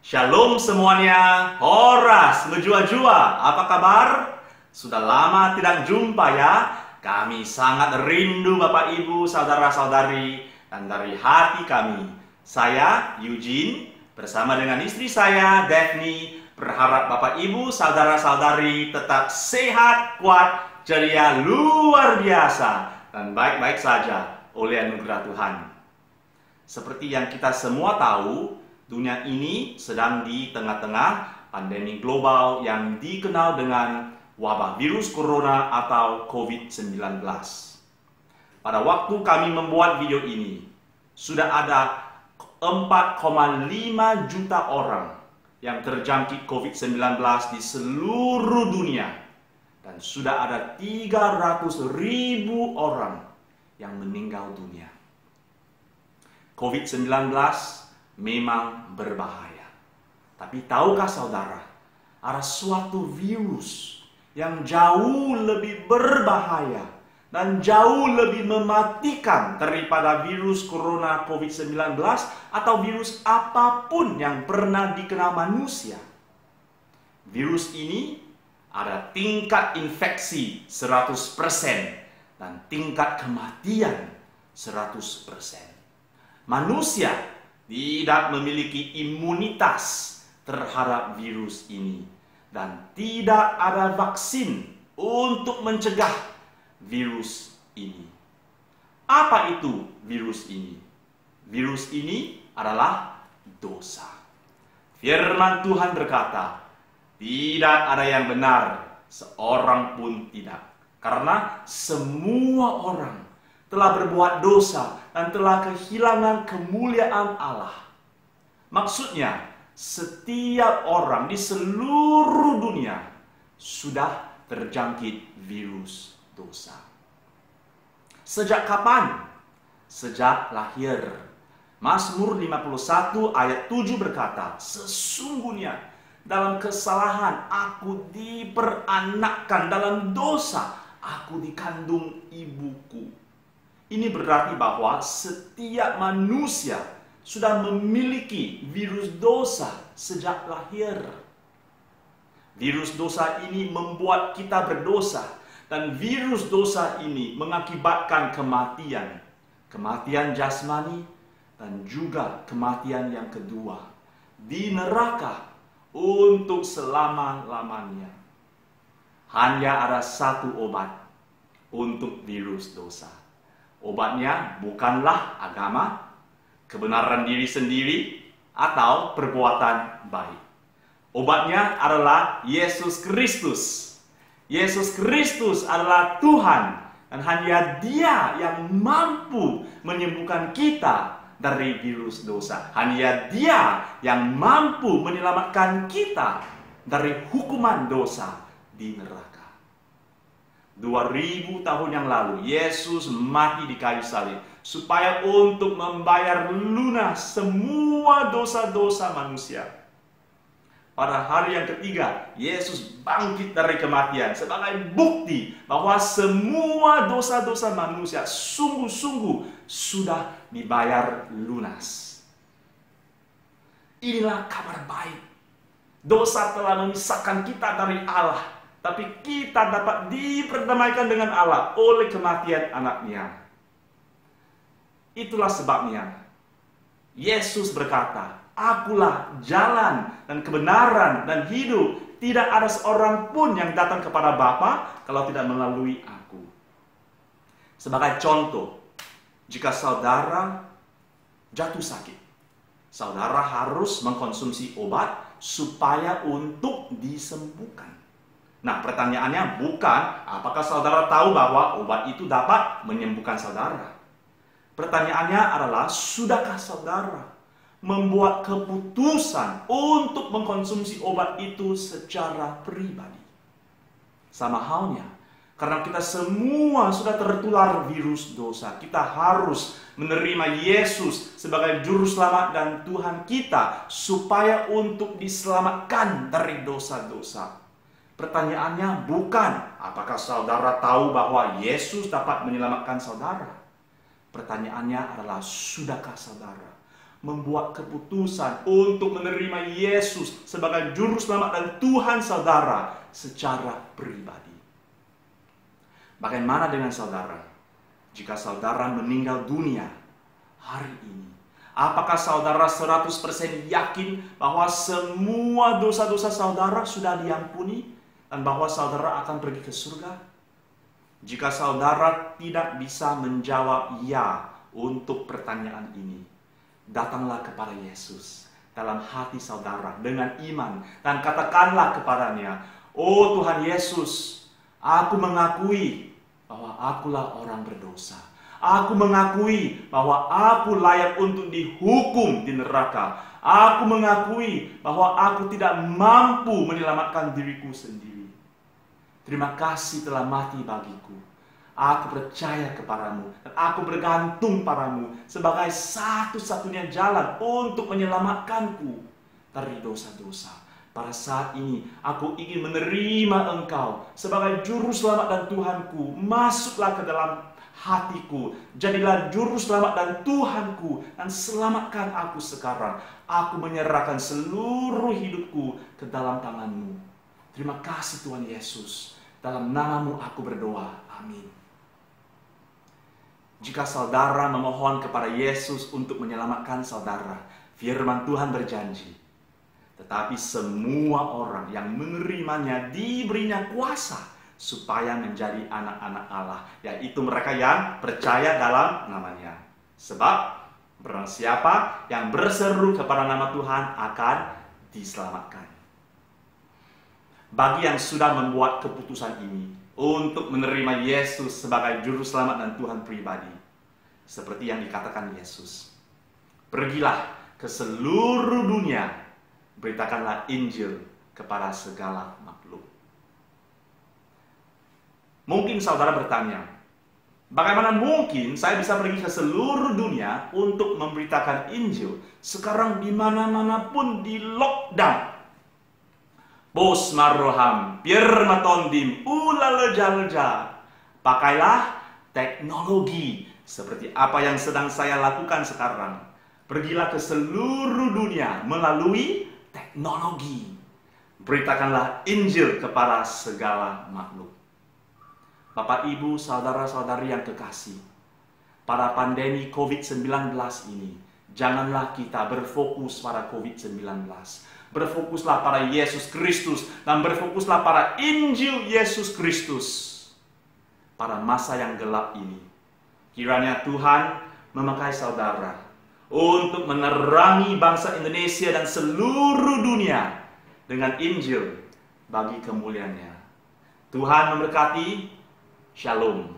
Shalom semuanya, Horas, Lejua-jua, apa kabar? Sudah lama tidak jumpa ya. Kami sangat rindu Bapak Ibu, saudara-saudari, dan dari hati kami, saya Eugene bersama dengan istri saya Daphne berharap Bapak Ibu, saudara-saudari tetap sehat, kuat, ceria, luar biasa, dan baik-baik saja oleh anugerah Tuhan. Seperti yang kita semua tahu, dunia ini sedang di tengah-tengah pandemi global yang dikenal dengan wabah virus corona atau COVID-19. Pada waktu kami membuat video ini, sudah ada 4,5 juta orang yang terjangkit COVID-19 di seluruh dunia. Dan sudah ada 300.000 orang yang meninggal dunia. COVID-19 memang berbahaya. Tapi tahukah saudara, ada suatu virus yang jauh lebih berbahaya dan jauh lebih mematikan daripada virus corona COVID-19 atau virus apapun yang pernah dikenal manusia. Virus ini ada tingkat infeksi 100% dan tingkat kematian 100%. Manusia tidak memiliki imunitas terhadap virus ini dan tidak ada vaksin untuk mencegah virus ini. Apa itu virus ini? Virus ini adalah dosa. Firman Tuhan berkata, tidak ada yang benar, seorang pun tidak. Karena semua orang telah berbuat dosa dan telah kehilangan kemuliaan Allah. Maksudnya, setiap orang di seluruh dunia sudah terjangkit virus dosa. Sejak kapan? Sejak lahir. Mazmur 51 ayat 7 berkata, sesungguhnya dalam kesalahan aku diperanakkan, dalam dosa aku dikandung ibuku. Ini berarti bahwa setiap manusia sudah memiliki virus dosa sejak lahir. Virus dosa ini membuat kita berdosa, dan virus dosa ini mengakibatkan kematian. Kematian jasmani dan juga kematian yang kedua di neraka untuk selama-lamanya. Hanya ada satu obat untuk virus dosa. Obatnya bukanlah agama, kebenaran diri sendiri, atau perbuatan baik. Obatnya adalah Yesus Kristus. Yesus Kristus adalah Tuhan, dan hanya Dia yang mampu menyembuhkan kita dari virus dosa. Hanya Dia yang mampu menyelamatkan kita dari hukuman dosa di neraka. 2000 tahun yang lalu, Yesus mati di kayu salib supaya untuk membayar lunas semua dosa-dosa manusia. Pada hari yang ketiga, Yesus bangkit dari kematian sebagai bukti bahwa semua dosa-dosa manusia sungguh-sungguh sudah dibayar lunas. Inilah kabar baik. Dosa telah memisahkan kita dari Allah, tapi kita dapat diperdamaikan dengan Allah oleh kematian anaknya. Itulah sebabnya Yesus berkata, akulah jalan dan kebenaran dan hidup. Tidak ada seorang pun yang datang kepada Bapa kalau tidak melalui aku. Sebagai contoh, jika saudara jatuh sakit, saudara harus mengkonsumsi obat supaya untuk disembuhkan. Nah, pertanyaannya bukan apakah saudara tahu bahwa obat itu dapat menyembuhkan saudara. Pertanyaannya adalah, sudahkah saudara membuat keputusan untuk mengkonsumsi obat itu secara pribadi? Sama halnya, karena kita semua sudah tertular virus dosa, kita harus menerima Yesus sebagai juru selamat dan Tuhan kita supaya untuk diselamatkan dari dosa-dosa. Pertanyaannya bukan apakah saudara tahu bahwa Yesus dapat menyelamatkan saudara. Pertanyaannya adalah, sudahkah saudara membuat keputusan untuk menerima Yesus sebagai juru selamat dan Tuhan saudara secara pribadi. Bagaimana dengan saudara? Jika saudara meninggal dunia hari ini, apakah saudara 100% yakin bahwa semua dosa-dosa saudara sudah diampuni dan bahwa saudara akan pergi ke surga? Jika saudara tidak bisa menjawab ya untuk pertanyaan ini, datanglah kepada Yesus dalam hati saudara dengan iman dan katakanlah kepadanya, "Oh Tuhan Yesus, aku mengakui bahwa akulah orang berdosa. Aku mengakui bahwa aku layak untuk dihukum di neraka. Aku mengakui bahwa aku tidak mampu menyelamatkan diriku sendiri. Terima kasih telah mati bagiku. Aku percaya kepadamu dan aku bergantung padamu sebagai satu-satunya jalan untuk menyelamatkanku dari dosa-dosa. Pada saat ini aku ingin menerima Engkau sebagai juru selamat dan Tuhanku. Masuklah ke dalam hatiku, jadilah juru selamat dan Tuhanku, dan selamatkan aku sekarang. Aku menyerahkan seluruh hidupku ke dalam tangan-Mu. Terima kasih Tuhan Yesus. Dalam nama-Mu aku berdoa. Amin. Jika saudara memohon kepada Yesus untuk menyelamatkan saudara, firman Tuhan berjanji, tetapi semua orang yang menerimanya diberinya kuasa supaya menjadi anak-anak Allah, yaitu mereka yang percaya dalam namanya. Sebab barang siapa yang berseru kepada nama Tuhan akan diselamatkan. Bagi yang sudah membuat keputusan ini untuk menerima Yesus sebagai juru selamat dan Tuhan pribadi, seperti yang dikatakan Yesus, pergilah ke seluruh dunia, beritakanlah Injil kepada segala makhluk. Mungkin saudara bertanya, bagaimana mungkin saya bisa pergi ke seluruh dunia untuk memberitakan Injil? Sekarang di mana-mana pun di lockdown. Bos marroham, pirmatondim, ulaleja-leja. Pakailah teknologi seperti apa yang sedang saya lakukan sekarang. Pergilah ke seluruh dunia melalui teknologi. Beritakanlah Injil kepada segala makhluk. Bapak, Ibu, saudara-saudari yang kekasih, pada pandemi COVID-19 ini, janganlah kita berfokus pada COVID-19. Berfokuslah pada Yesus Kristus dan berfokuslah pada Injil Yesus Kristus pada masa yang gelap ini. Kiranya Tuhan memakai saudara untuk menerangi bangsa Indonesia dan seluruh dunia dengan Injil bagi kemuliaan-Nya. Tuhan memberkati. Shalom.